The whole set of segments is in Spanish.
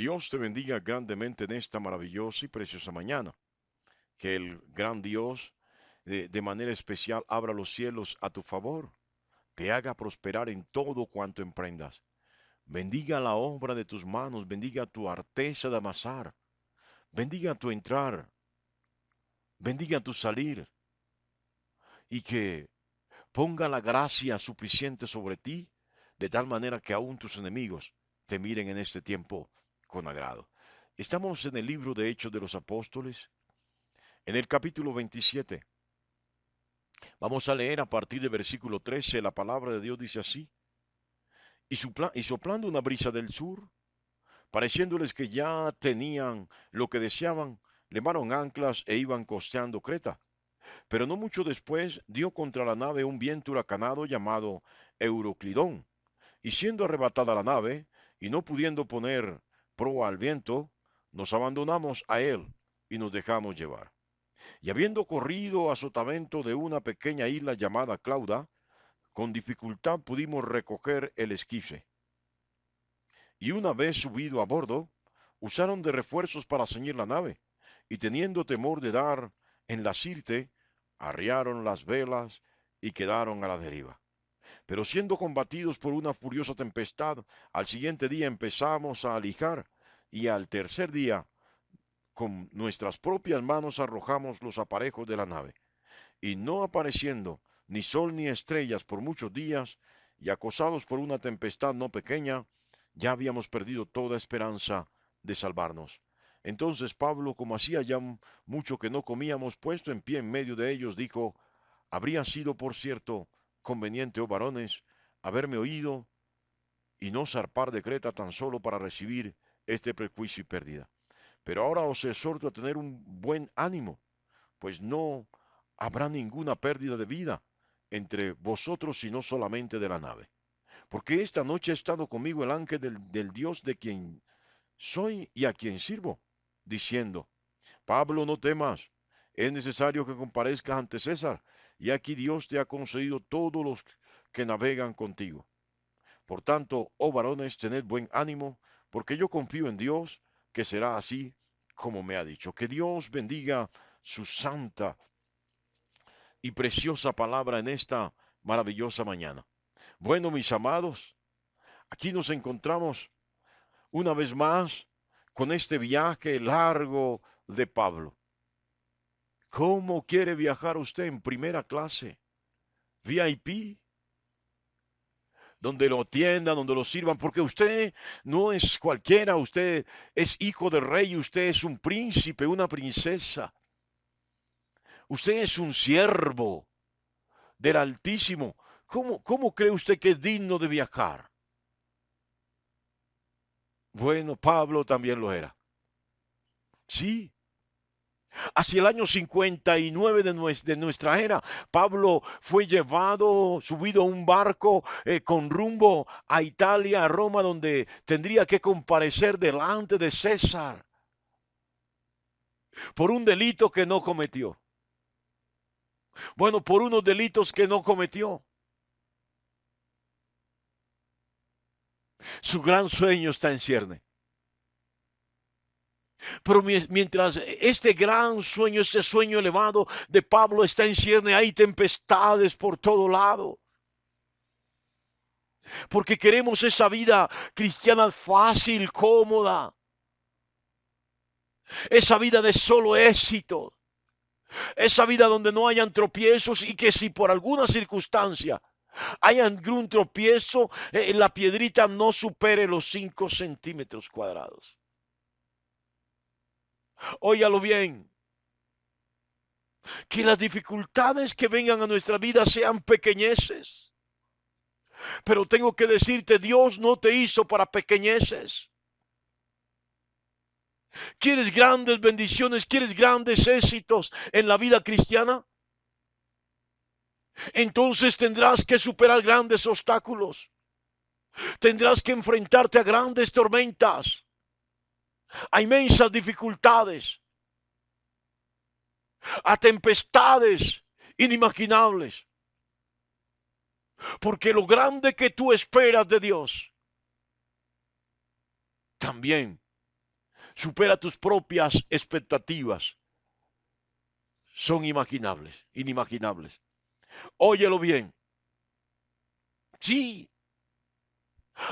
Dios te bendiga grandemente en esta maravillosa y preciosa mañana. Que el gran Dios de manera especial abra los cielos a tu favor, te haga prosperar en todo cuanto emprendas. Bendiga la obra de tus manos, bendiga tu arteza de amasar, bendiga tu entrar, bendiga tu salir y que ponga la gracia suficiente sobre ti, de tal manera que aún tus enemigos te miren en este tiempo con agrado. Estamos en el libro de Hechos de los Apóstoles, en el capítulo 27. Vamos a leer a partir del versículo 13. La palabra de Dios dice así: y soplando una brisa del sur, pareciéndoles que ya tenían lo que deseaban, levaron anclas e iban costeando Creta. Pero no mucho después dio contra la nave un viento huracanado llamado Euroclidón, y siendo arrebatada la nave, y no pudiendo poner proa al viento, nos abandonamos a él y nos dejamos llevar. Y habiendo corrido a sotavento de una pequeña isla llamada Clauda, con dificultad pudimos recoger el esquife. Y una vez subido a bordo, usaron de refuerzos para ceñir la nave, y teniendo temor de dar en la sirte, arriaron las velas y quedaron a la deriva. Pero siendo combatidos por una furiosa tempestad, al siguiente día empezamos a alijar, y al tercer día, con nuestras propias manos arrojamos los aparejos de la nave, y no apareciendo ni sol ni estrellas por muchos días, y acosados por una tempestad no pequeña, ya habíamos perdido toda esperanza de salvarnos. Entonces Pablo, como hacía ya mucho que no comíamos, puesto en pie en medio de ellos, dijo: habría sido, por cierto, conveniente, oh varones, haberme oído y no zarpar de Creta tan solo para recibir este prejuicio y pérdida. Pero ahora os exhorto a tener un buen ánimo, pues no habrá ninguna pérdida de vida entre vosotros, sino solamente de la nave. Porque esta noche ha estado conmigo el ángel del Dios de quien soy y a quien sirvo, diciendo: Pablo, no temas, es necesario que comparezcas ante César, y aquí Dios te ha concedido todos los que navegan contigo. Por tanto, oh varones, tened buen ánimo, porque yo confío en Dios, que será así como me ha dicho. Que Dios bendiga su santa y preciosa palabra en esta maravillosa mañana. Bueno, mis amados, aquí nos encontramos una vez más con este viaje largo de Pablo. ¿Cómo quiere viajar usted en primera clase? VIP, donde lo atiendan, donde lo sirvan, porque usted no es cualquiera, usted es hijo de rey, usted es un príncipe, una princesa, usted es un siervo del Altísimo. ¿Cómo cree usted que es digno de viajar? Bueno, Pablo también lo era. Sí, hacia el año 59 de nuestra era, Pablo fue llevado, subido a un barco con rumbo a Italia, a Roma, donde tendría que comparecer delante de César por un delito que no cometió. Bueno, por unos delitos que no cometió. Su gran sueño está en cierne. Pero mientras este gran sueño, este sueño elevado de Pablo está en cierne, hay tempestades por todo lado. Porque queremos esa vida cristiana fácil, cómoda. Esa vida de solo éxito. Esa vida donde no hayan tropiezos y que si por alguna circunstancia hay algún tropiezo, la piedrita no supere los 5 centímetros cuadrados. Óyalo bien. Que las dificultades que vengan a nuestra vida sean pequeñeces. Pero tengo que decirte, Dios no te hizo para pequeñeces. ¿Quieres grandes bendiciones? ¿Quieres grandes éxitos en la vida cristiana? Entonces tendrás que superar grandes obstáculos. Tendrás que enfrentarte a grandes tormentas, a inmensas dificultades, a tempestades inimaginables. Porque lo grande que tú esperas de Dios, también supera tus propias expectativas. Son inimaginables. Óyelo bien. Sí,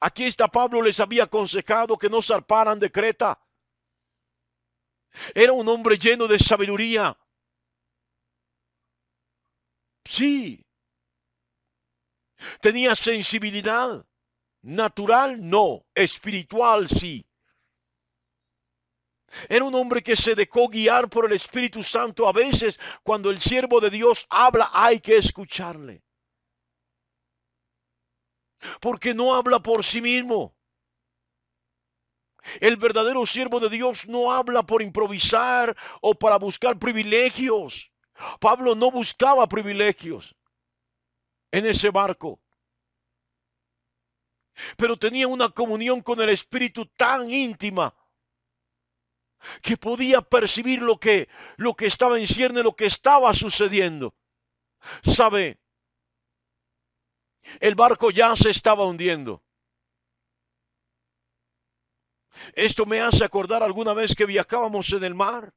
aquí está Pablo, les había aconsejado que no zarparan de Creta. Era un hombre lleno de sabiduría. Sí, tenía sensibilidad. Natural, no. Espiritual, sí. Era un hombre que se dejó guiar por el Espíritu Santo. A veces, cuando el siervo de Dios habla, hay que escucharle. Porque no habla por sí mismo. El verdadero siervo de Dios no habla por improvisar o para buscar privilegios. Pablo no buscaba privilegios en ese barco, pero tenía una comunión con el Espíritu tan íntima que podía percibir lo que estaba en cierne, lo que estaba sucediendo. ¿Sabe? El barco ya se estaba hundiendo. Esto me hace acordar alguna vez que viajábamos en el mar,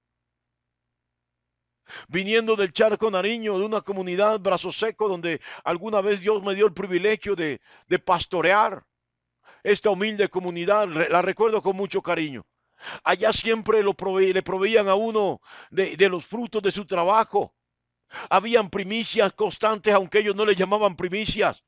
viniendo del Charco Nariño, de una comunidad Brazo Seco, donde alguna vez Dios me dio el privilegio de pastorear esta humilde comunidad. La recuerdo con mucho cariño. Allá siempre le proveían a uno de los frutos de su trabajo. Habían primicias constantes, aunque ellos no le llamaban primicias.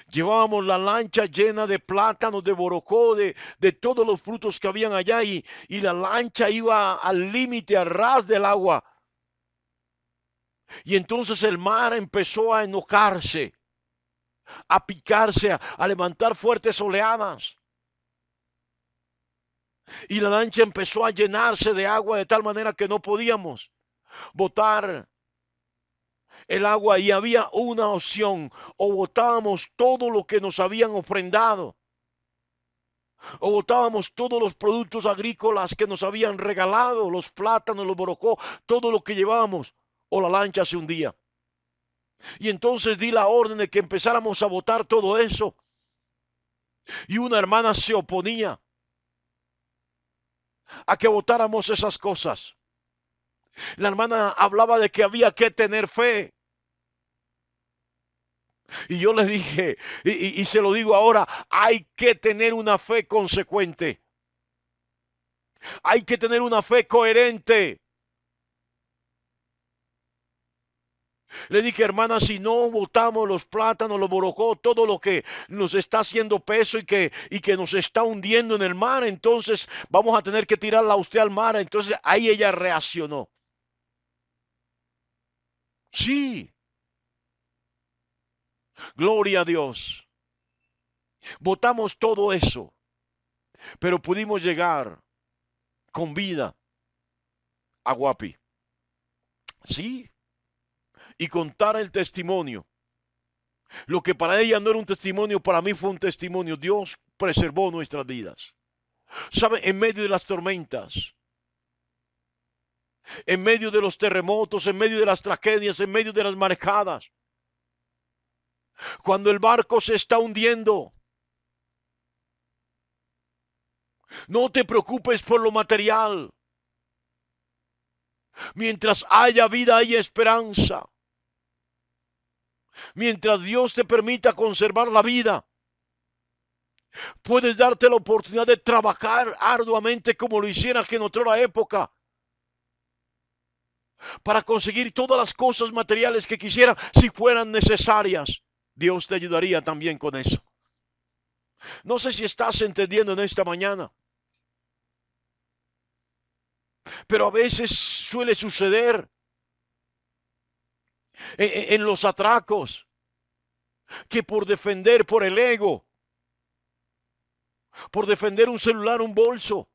Llevábamos la lancha llena de plátanos, de borocó, de todos los frutos que habían allá, y la lancha iba al límite, al ras del agua. Y entonces el mar empezó a enojarse, a picarse, a levantar fuertes oleadas. Y la lancha empezó a llenarse de agua de tal manera que no podíamos botar el agua, y había una opción: o botábamos todo lo que nos habían ofrendado, o botábamos todos los productos agrícolas que nos habían regalado, los plátanos, los borocó, todo lo que llevábamos, o la lancha se hundía. Y entonces di la orden de que empezáramos a botar todo eso, y una hermana se oponía a que botáramos esas cosas. La hermana hablaba de que había que tener fe. Y yo le dije, y se lo digo ahora, hay que tener una fe consecuente. Hay que tener una fe coherente. Le dije, hermana, si no botamos los plátanos, los borojó, todo lo que nos está haciendo peso y que nos está hundiendo en el mar, entonces vamos a tener que tirarla a usted al mar. Entonces ahí ella reaccionó. Sí, gloria a Dios. Botamos todo eso, pero pudimos llegar con vida a Guapi. Sí, y contar el testimonio. Lo que para ella no era un testimonio, para mí fue un testimonio. Dios preservó nuestras vidas. ¿Sabe? En medio de las tormentas, en medio de los terremotos, en medio de las tragedias, en medio de las marejadas, cuando el barco se está hundiendo, no te preocupes por lo material. Mientras haya vida, hay esperanza. Mientras Dios te permita conservar la vida, puedes darte la oportunidad de trabajar arduamente como lo hicieras en otra época, para conseguir todas las cosas materiales que quisieras si fueran necesarias. Dios te ayudaría también con eso. No sé si estás entendiendo en esta mañana, pero a veces suele suceder en los atracos que por defender, por el ego, por defender un celular, un bolso,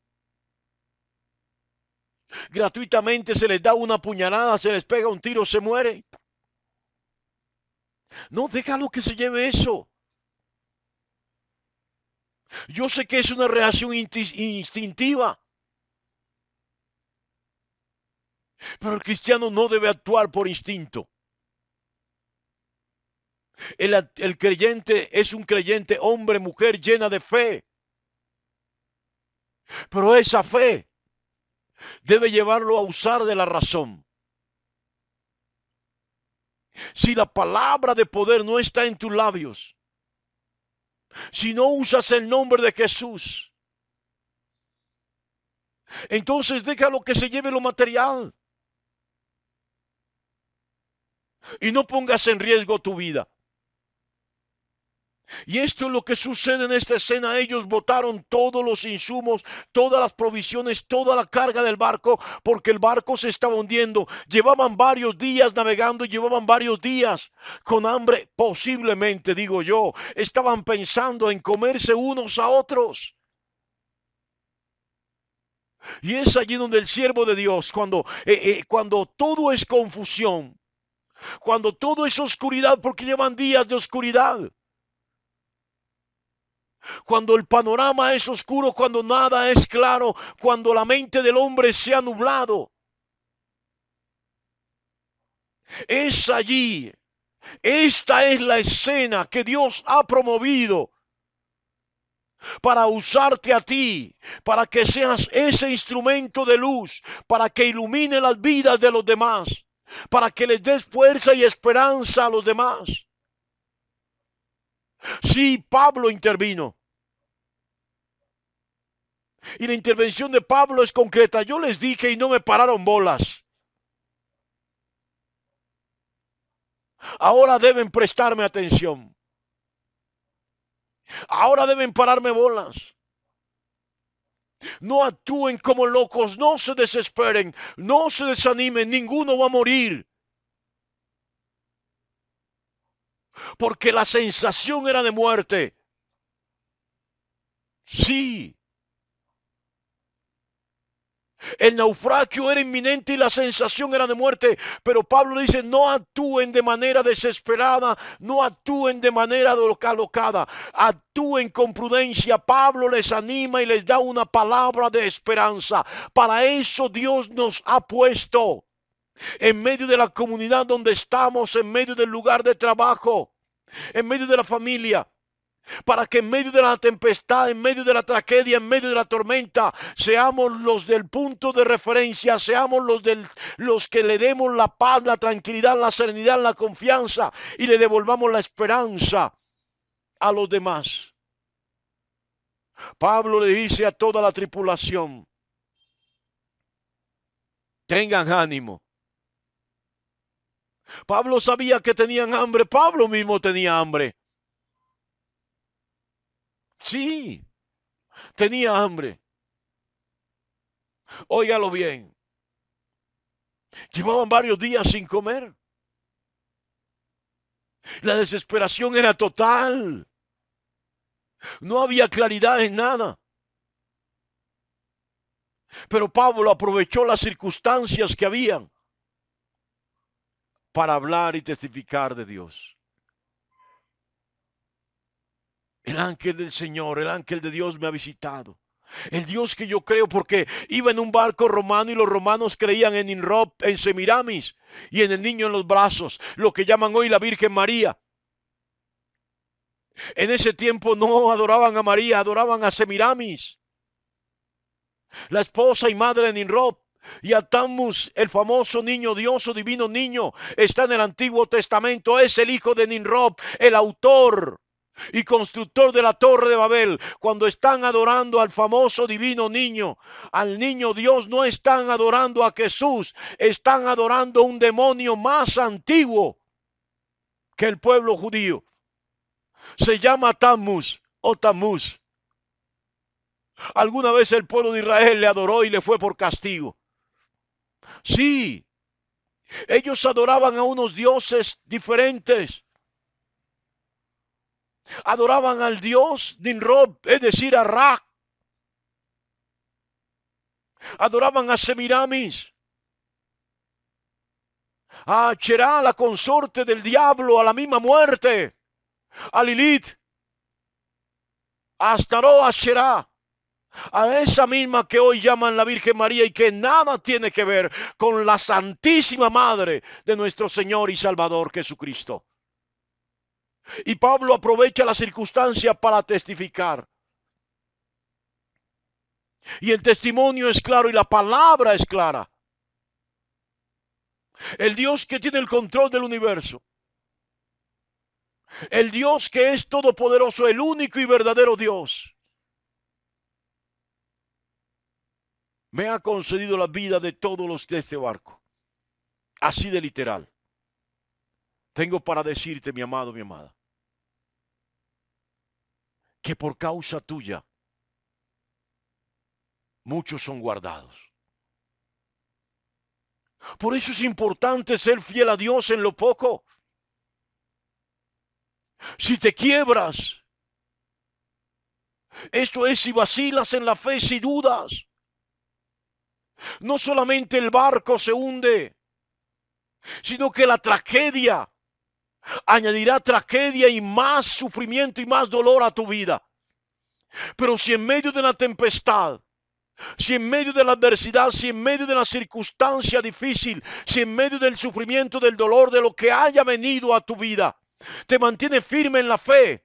gratuitamente se les da una puñalada, se les pega un tiro, se muere. No, déjalo que se lleve eso. Yo sé que es una reacción instintiva, pero el cristiano no debe actuar por instinto. El creyente es un creyente, hombre, mujer, llena de fe. Pero esa fe debe llevarlo a usar de la razón. Si la palabra de poder no está en tus labios, si no usas el nombre de Jesús, entonces déjalo que se lleve lo material y no pongas en riesgo tu vida. Y esto es lo que sucede en esta escena. Ellos botaron todos los insumos, todas las provisiones, toda la carga del barco, porque el barco se estaba hundiendo. Llevaban varios días navegando, llevaban varios días con hambre. Posiblemente, digo yo, estaban pensando en comerse unos a otros. Y es allí donde el siervo de Dios, cuando todo es confusión, cuando todo es oscuridad, porque llevan días de oscuridad, cuando el panorama es oscuro, cuando nada es claro, cuando la mente del hombre se ha nublado, es allí. Esta es la escena que Dios ha promovido para usarte a ti, para que seas ese instrumento de luz, para que ilumine las vidas de los demás, para que les des fuerza y esperanza a los demás. Sí, Pablo intervino. Y la intervención de Pablo es concreta. Yo les dije y no me pararon bolas. Ahora deben prestarme atención. Ahora deben pararme bolas. No actúen como locos, no se desesperen, no se desanimen, ninguno va a morir. Porque la sensación era de muerte. Sí. El naufragio era inminente y la sensación era de muerte, pero Pablo dice, no actúen de manera desesperada, no actúen de manera alocada, actúen con prudencia. Pablo les anima y les da una palabra de esperanza. Para eso Dios nos ha puesto en medio de la comunidad donde estamos, en medio del lugar de trabajo, en medio de la familia, para que en medio de la tempestad, en medio de la tragedia, en medio de la tormenta, seamos los del punto de referencia, seamos los que le demos la paz, la tranquilidad, la serenidad, la confianza y le devolvamos la esperanza a los demás. Pablo le dice a toda la tripulación, tengan ánimo. Pablo sabía que tenían hambre, Pablo mismo tenía hambre. Sí, tenía hambre. Óigalo bien. Llevaban varios días sin comer. La desesperación era total. No había claridad en nada. Pero Pablo aprovechó las circunstancias que habían para hablar y testificar de Dios. El ángel del Señor, el ángel de Dios me ha visitado. El Dios que yo creo, porque iba en un barco romano y los romanos creían en Nimrod, en Semiramis y en el niño en los brazos, lo que llaman hoy la Virgen María. En ese tiempo no adoraban a María, adoraban a Semiramis, la esposa y madre de Nimrod. Y a Tammuz, el famoso niño Dios o divino niño, está en el Antiguo Testamento, es el hijo de Nimrod, el autor y constructor de la Torre de Babel. Cuando están adorando al famoso divino niño, al niño Dios, no están adorando a Jesús, están adorando a un demonio más antiguo que el pueblo judío. Se llama Tammuz o Tamuz. Alguna vez el pueblo de Israel le adoró y le fue por castigo. Sí, ellos adoraban a unos dioses diferentes. Adoraban al dios Nimrod, es decir, a Ra. Adoraban a Semiramis, a Cherá, la consorte del diablo, a la misma muerte, a Lilith, a Astaró, a Cherá, a esa misma que hoy llaman la Virgen María y que nada tiene que ver con la Santísima Madre de nuestro Señor y Salvador Jesucristo. Y Pablo aprovecha la circunstancia para testificar. Y el testimonio es claro y la palabra es clara. El Dios que tiene el control del universo. El Dios que es todopoderoso, el único y verdadero Dios. Me ha concedido la vida de todos los de este barco. Así de literal. Tengo para decirte, mi amado, mi amada, que por causa tuya muchos son guardados. Por eso es importante ser fiel a Dios en lo poco. Si te quiebras, esto es si vacilas en la fe, si dudas, no solamente el barco se hunde, sino que la tragedia añadirá tragedia y más sufrimiento y más dolor a tu vida. Pero si en medio de la tempestad, si en medio de la adversidad, si en medio de la circunstancia difícil, si en medio del sufrimiento, del dolor, de lo que haya venido a tu vida, te mantiene firme en la fe,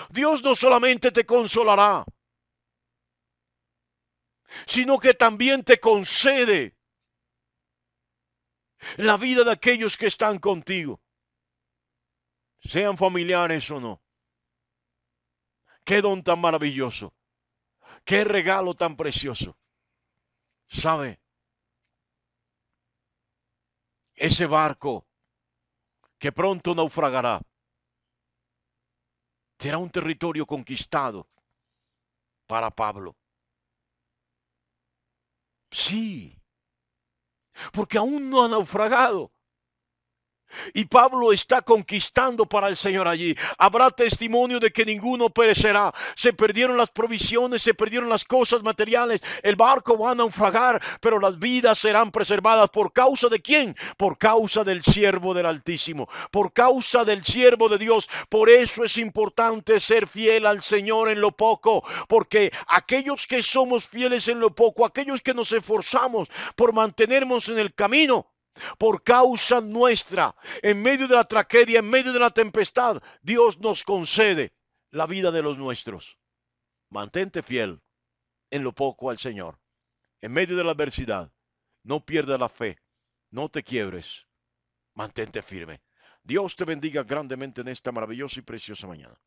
Dios no solamente te consolará, sino que también te concede la vida de aquellos que están contigo, sean familiares o no. Qué don tan maravilloso, qué regalo tan precioso. ¿Sabe? Ese barco que pronto naufragará será un territorio conquistado para Pablo. Sí, porque aún no ha naufragado. Y Pablo está conquistando para el Señor allí. Habrá testimonio de que ninguno perecerá. Se perdieron las provisiones, se perdieron las cosas materiales. El barco va a naufragar, pero las vidas serán preservadas. ¿Por causa de quién? Por causa del siervo del Altísimo. Por causa del siervo de Dios. Por eso es importante ser fiel al Señor en lo poco. Porque aquellos que somos fieles en lo poco, aquellos que nos esforzamos por mantenernos en el camino, por causa nuestra, en medio de la tragedia, en medio de la tempestad, Dios nos concede la vida de los nuestros. Mantente fiel en lo poco al Señor. En medio de la adversidad, no pierdas la fe, no te quiebres, mantente firme. Dios te bendiga grandemente en esta maravillosa y preciosa mañana.